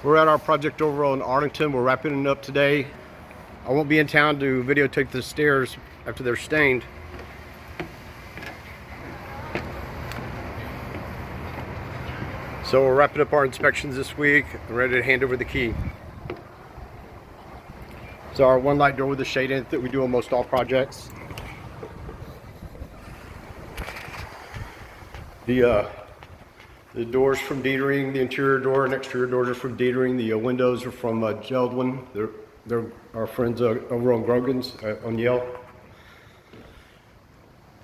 We're at our project over in Arlington. We're wrapping it up today. I won't be in town to videotape the stairs after they're stained. So we're wrapping up our inspections this week. I'm ready to hand over the key. So our one light door with the shade in it that we do on most all projects. The doors from Dietering, the interior door and exterior doors are from Dietering. The windows are from Geldwin. They're our friends over on Grogan's on Yale.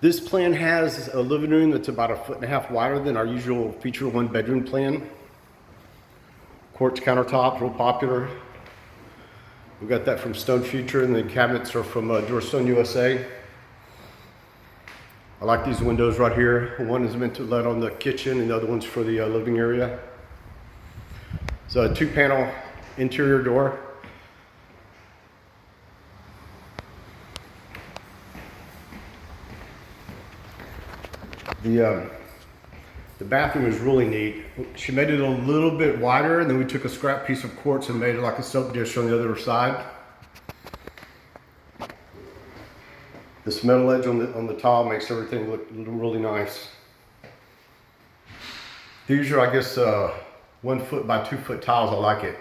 This plan has a living room that's about 1.5 feet wider than our usual feature one bedroom plan. Quartz countertops, real popular. We got that from Stone Future, and the cabinets are from Doorstone USA. I like these windows right here. One is meant to let on the kitchen and the other one's for the living area. It's a 2-panel interior door. The bathroom is really neat. She made it a little bit wider, and then we took a scrap piece of quartz and made it like a soap dish on the other side. This metal edge on the tile makes everything look really nice. These are, I guess, 1 foot by 2 foot tiles. I like it.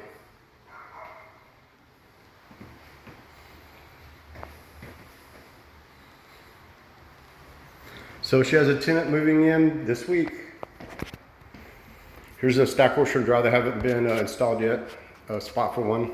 So she has a tenant moving in this week. Here's a stack washer and dryer that haven't been installed yet. A spot for one.